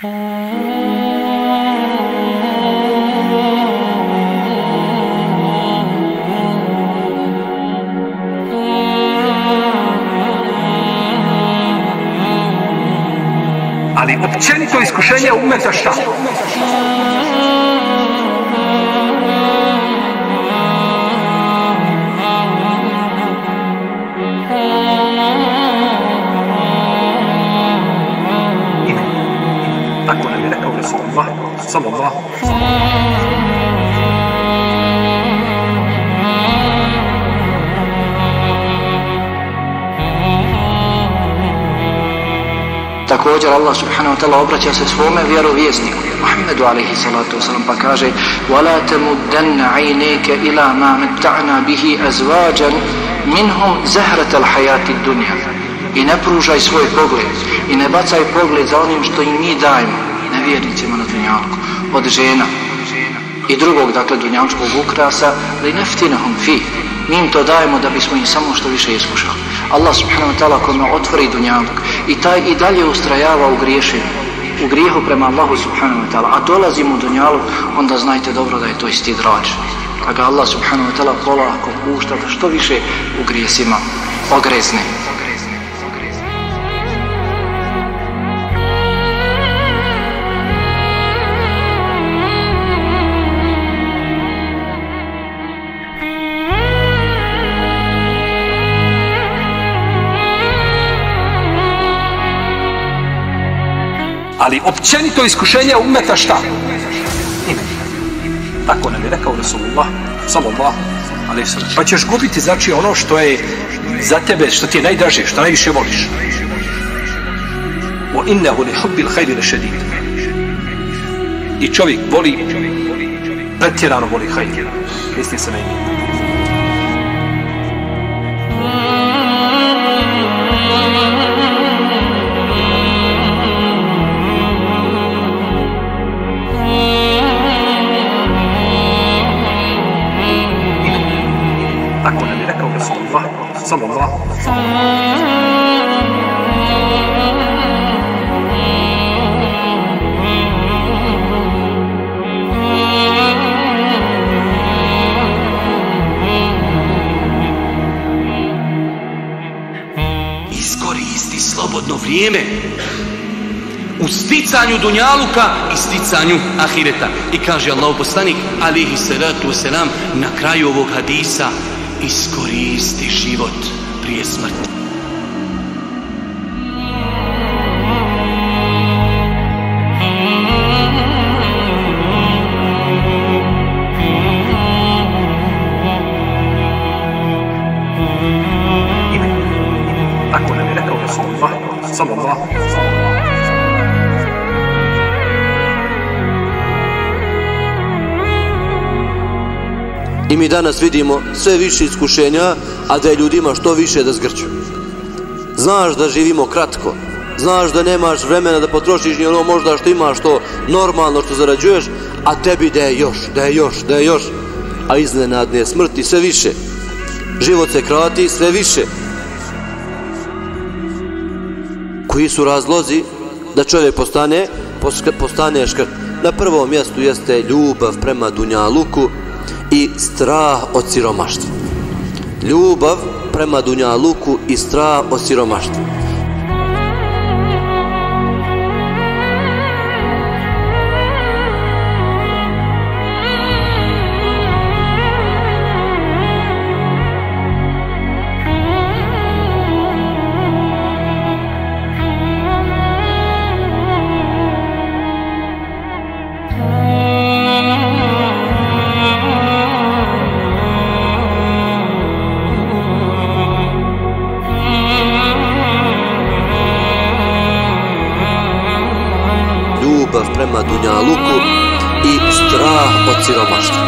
Ali općenito iskušenje ummeta šta? Tako nam je rekao Rasulullah sallallahu alejhi ve sellem. Također Allah subhanahu wa ta'ala obraća se svome vjerovjesniku Muhammedu alejhi salatu wasalam pa kaže وَلَا تَمُدَّنَّ عَيْنَيْكَ إِلَى مَا مَتَّعْنَا بِهِ أَزْوَاجًا مِنْهُمْ زَهْرَةَ الْحَيَاةِ الدُّنْيَا. I ne pružaj svoj pogled i ne bacaj pogled za onim što im mi dajemo nevjernicima na dunjalku od žena i drugog, dakle, dunjalučkog ukrasa, li neftinahum fi. Mi im to dajemo da bismo im samo što više iskušali. Allah subhanahu wa ta'ala kome otvori dunjaluk i taj i dalje ustrajava u griješenju, u grijehu prema Allahu subhanahu wa ta'ala, a dolazi mu dunjaluk, onda znajte dobro da je to istidrađ. Da ga Allah subhanahu wa ta'ala polako pušta da što više u grijesima ogrezne. Ali općenito iskušenje ummeta šta? Tako nam je rekao Rasulullah sallallahu alejhi ve sellem. Pa ćeš gubiti, znači, ono što je za tebe, što ti je najdraže, što najviše voliš. Wa innahu li hubbil khayri lashadid. I čovjek voli, pretjerano voli hajr. Misli se na ime. Tako nam je rekao Rasulullah sallallahu alejhi ve sellem. Iskoristi slobodno vrijeme u sticanju dunjaluka i sticanju ahireta. I kaže Allahov poslanik alejhi salatu vesselam na kraju ovog hadisa: iskoristi život prije smrti. Tako nam je rekao Rasulullah sallallahu alejhi ve sellem. I mi danas vidimo sve više iskušenja, a da je ljudima što više da zgrću. Znaš da živimo kratko, znaš da nemaš vremena da potrošiš ni ono možda što imaš, što normalno što zarađuješ, a tebi da je još, a iznenadne smrti sve više. Život se krati sve više. Koji su razlozi da čovjek postane škrt? Na prvom mjestu jeste ljubav prema dunjaluku i strah od siromaštva. Ljubav prema dunjaluku i strah od siromaštva. Ljubav prema dunjaluku i strah od siromaštva.